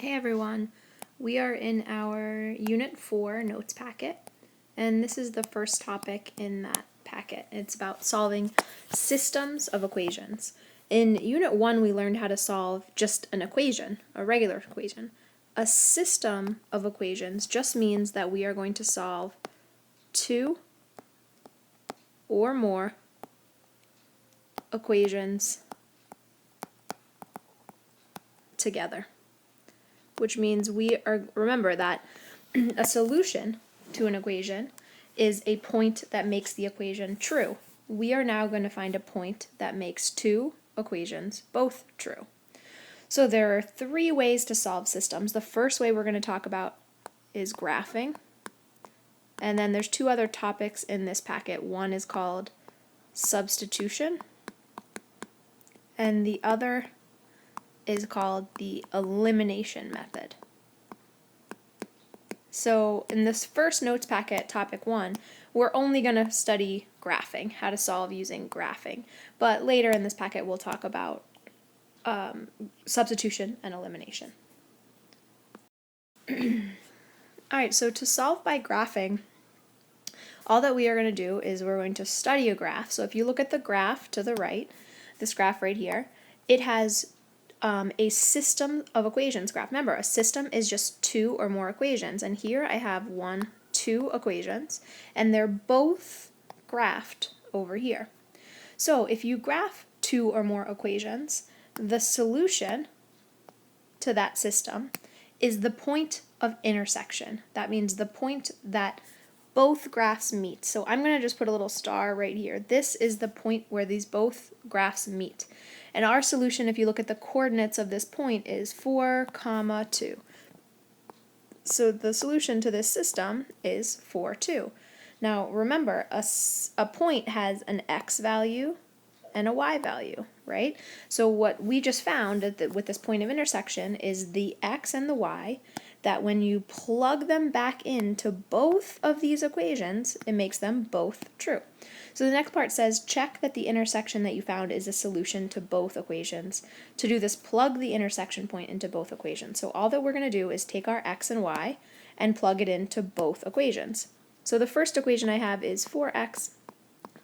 Hey everyone, we are in our Unit 4 notes packet, and this is the first topic in that packet. It's about solving systems of equations. In Unit 1 we learned how to solve just an equation, a regular equation. A system of equations just means that we are going to solve two or more equations together. Which means remember that a solution to an equation is a point that makes the equation true. We are now going to find a point that makes two equations both true. So there are three ways to solve systems. The first way we're going to talk about is graphing. And then there's two other topics in this packet. One is called substitution, and the other is called the elimination method. So in this first notes packet, topic 1, we're only going to study graphing, how to solve using graphing. But later in this packet we'll talk about substitution and elimination. Alright, so to solve by graphing, all that we are going to do is we're going to study a graph. So if you look at the graph to the right, this graph right here, it has a system of equations graph. Remember, a system is just two or more equations, and here I have two equations, and they're both graphed over here. So if you graph two or more equations, the solution to that system is the point of intersection. That means the point that both graphs meet. So I'm going to just put a little star right here. This is the point where these both graphs meet. And our solution, if you look at the coordinates of this point, is 4, 2. So the solution to this system is 4, 2. Now remember, a point has an x value and a y value, right? So what we just found with this point of intersection is the x and the y, that when you plug them back into both of these equations, it makes them both true. So the next part says, check that the intersection that you found is a solution to both equations. To do this, plug the intersection point into both equations. So all that we're going to do is take our x and y and plug it into both equations. So the first equation I have is 4x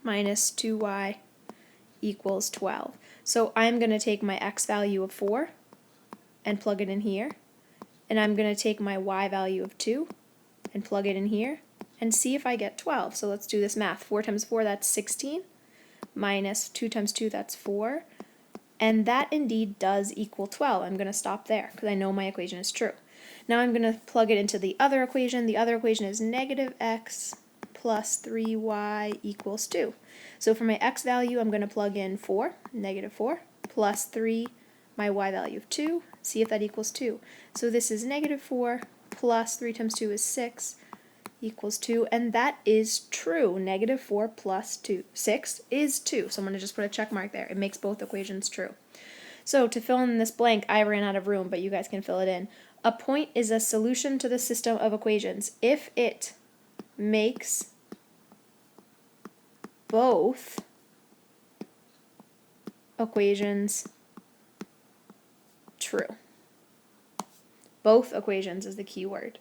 minus 2y equals 12. So I'm going to take my x value of 4 and plug it in here. And I'm going to take my y value of 2 and plug it in here and see if I get 12. So let's do this math. 4 times 4, that's 16, minus 2 times 2, that's 4. And that indeed does equal 12. I'm going to stop there because I know my equation is true. Now I'm going to plug it into the other equation. The other equation is negative x plus 3y equals 2. So for my x value, I'm going to plug in 4, negative 4, plus 3, my y value of 2, see if that equals 2. So this is negative 4 plus 3 times 2 is 6 equals 2, and that is true. Negative 4 plus 6 is 2. So I'm going to just put a check mark there. It makes both equations true. So to fill in this blank, I ran out of room, but you guys can fill it in. A point is a solution to the system of equations if it makes both equations true. Both equations is the key word.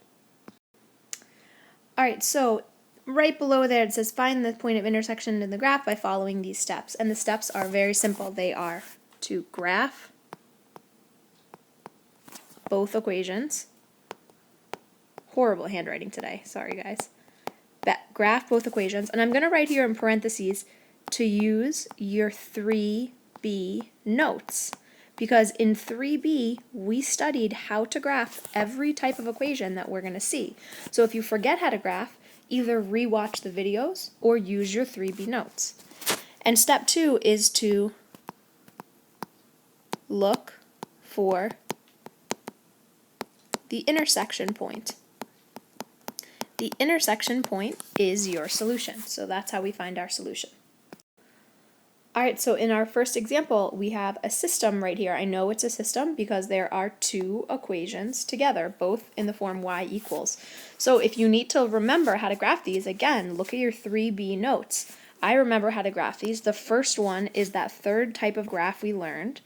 Alright, so right below there it says find the point of intersection in the graph by following these steps. And the steps are very simple. They are to graph both equations. Horrible handwriting today. Sorry, guys. Graph both equations. And I'm going to write here in parentheses to use your 3B notes. Because in 3B, we studied how to graph every type of equation that we're going to see. So if you forget how to graph, either rewatch the videos or use your 3B notes. And step 2 is to look for the intersection point. The intersection point is your solution. So that's how we find our solution. Alright, so in our first example, we have a system right here. I know it's a system because there are two equations together, both in the form y equals. So if you need to remember how to graph these, again, look at your 3B notes. I remember how to graph these. The first one is that third type of graph we learned,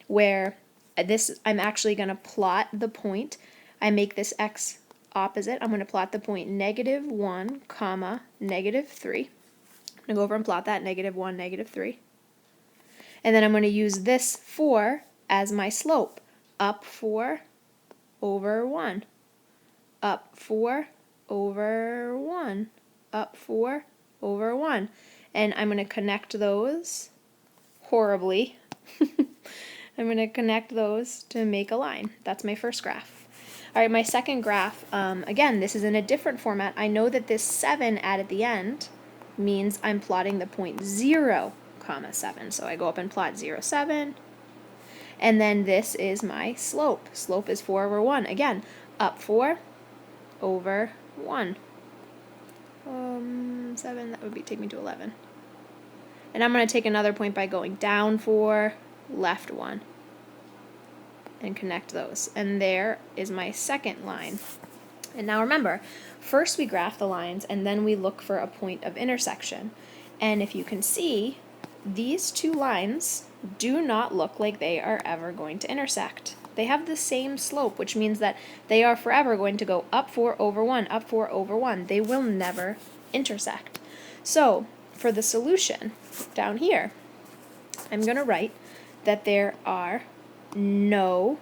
where I'm actually going to plot the point. I make this x opposite. I'm going to plot the point -1, comma, -3. I'm going to go over and plot that -1, -3. And then I'm going to use this 4 as my slope. Up 4 over 1. Up 4 over 1. Up 4 over 1. And I'm going to connect those horribly. I'm going to connect those to make a line. That's my first graph. All right, my second graph, again, this is in a different format. I know that this 7 at the end means I'm plotting the point 0, comma 7. So I go up and plot 0, 7. And then this is my slope. Slope is 4 over 1. Again, up 4 over 1. 7, that would take me to 11. And I'm going to take another point by going down 4, left 1, and connect those. And there is my second line. And now remember, first we graph the lines and then we look for a point of intersection. And if you can see, these two lines do not look like they are ever going to intersect. They have the same slope, which means that they are forever going to go up 4 over 1, up 4 over 1. They will never intersect. So for the solution down here, I'm going to write that there are no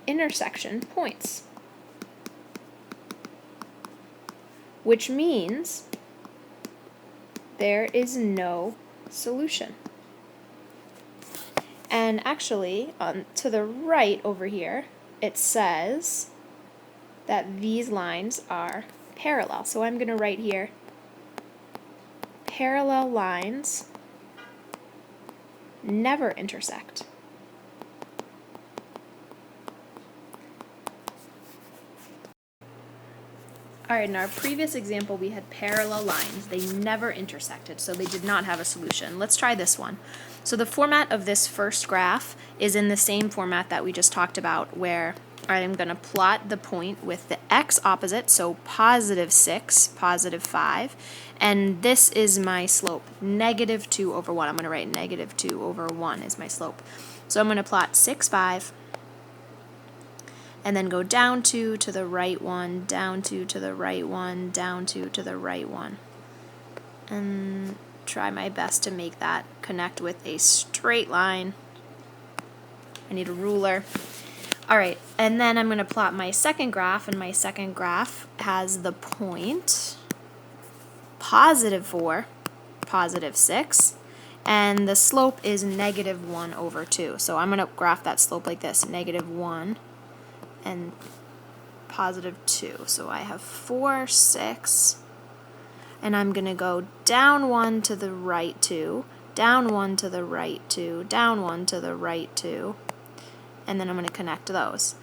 intersection points, which means there is no solution. And actually, to the right over here, it says that these lines are parallel. So I'm going to write here, parallel lines never intersect. All right, in our previous example, we had parallel lines. They never intersected, so they did not have a solution. Let's try this one. So the format of this first graph is in the same format that we just talked about, where I'm going to plot the point with the x opposite, so +6, +5, and this is my slope, -2 over 1. I'm going to write -2 over 1 is my slope. So I'm going to plot 6, 5, and then go down 2 to the right 1, down 2 to the right 1, down 2 to the right 1. And try my best to make that connect with a straight line. I need a ruler. All right, and then I'm going to plot my second graph, and my second graph has the point +4, +6, and the slope is -1 over 2. So I'm going to graph that slope like this, -1 and +2. So I have 4, 6, and I'm going to go down 1 to the right 2, down 1 to the right 2, down 1 to the right 2, and then I'm going to connect those.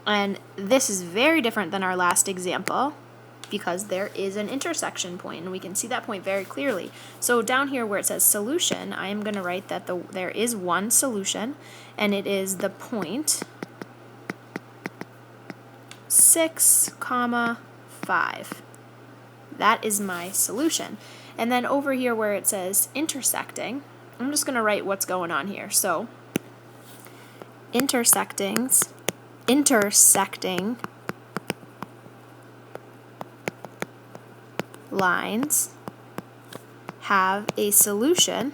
And this is very different than our last example because there is an intersection point, and we can see that point very clearly. So down here where it says solution, I am going to write that there is one solution, and it is the point 6, 5. That is my solution. And then over here where it says intersecting, I'm just going to write what's going on here. So intersecting lines have a solution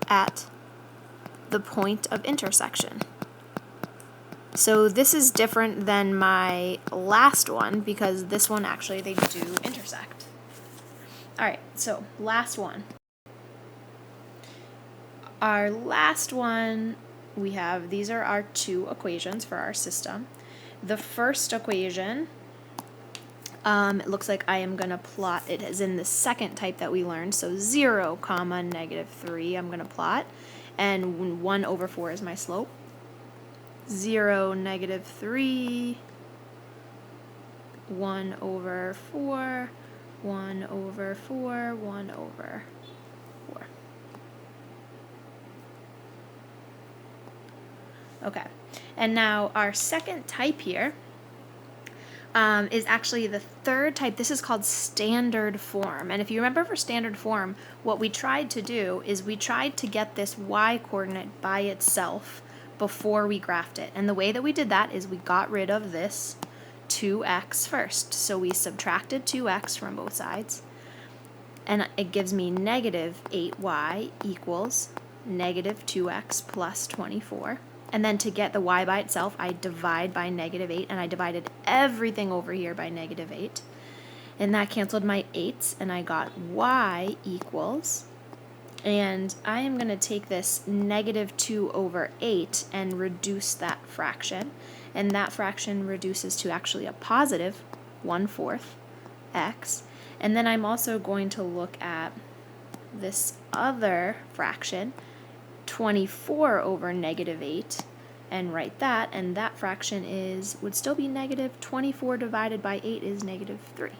at the point of intersection. So this is different than my last one because this one actually they do intersect. All right, so last one. Our last one, we have, these are our two equations for our system. The first equation, it looks like I am going to plot, it is in the second type that we learned, so 0, -3 I'm going to plot, and 1 over 4 is my slope. 0, -3, 1 over 4, 1 over 4, 1 over 4. Okay, and now our second type here, is actually the third type. This is called standard form. And if you remember for standard form, what we tried to do is we tried to get this y coordinate by itself before we graphed it. And the way that we did that is we got rid of this 2x first. So we subtracted 2x from both sides. And it gives me negative 8y equals negative 2x plus 24. And then to get the y by itself, I divide by negative 8, and I divided everything over here by negative 8. And that canceled my 8's, and I got y equals, and I am going to take this negative 2 over 8 and reduce that fraction. And that fraction reduces to actually a positive 1/4 x. And then I'm also going to look at this other fraction, 24 over negative 8, and write that, and that fraction would still be negative 24 divided by 8 is negative 3.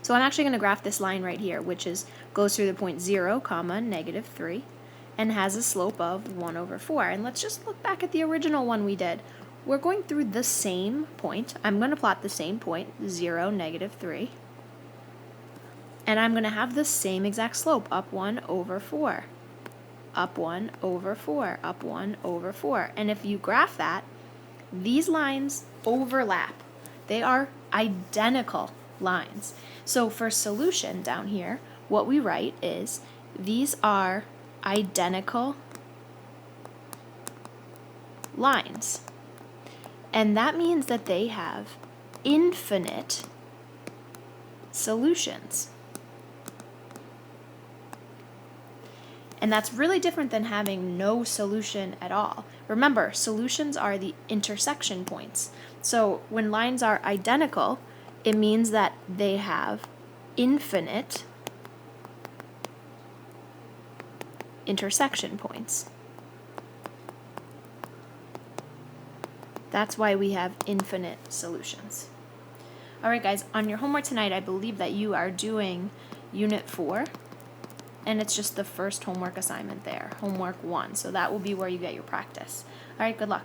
So I'm actually going to graph this line right here, which goes through the point 0, comma, negative 3, and has a slope of 1/4. And let's just look back at the original one we did. We're going through the same point. I'm going to plot the same point, 0, negative 3. And I'm going to have the same exact slope, up 1/4, up 1/4, up 1/4. And if you graph that, these lines overlap. They are identical lines. So for solution down here, what we write is these are identical lines. And that means that they have infinite solutions. And that's really different than having no solution at all. Remember, solutions are the intersection points. So when lines are identical, it means that they have infinite intersection points. That's why we have infinite solutions. All right, guys, on your homework tonight, I believe that you are doing Unit 4. And it's just the first homework assignment there, homework 1. So that will be where you get your practice. All right, good luck.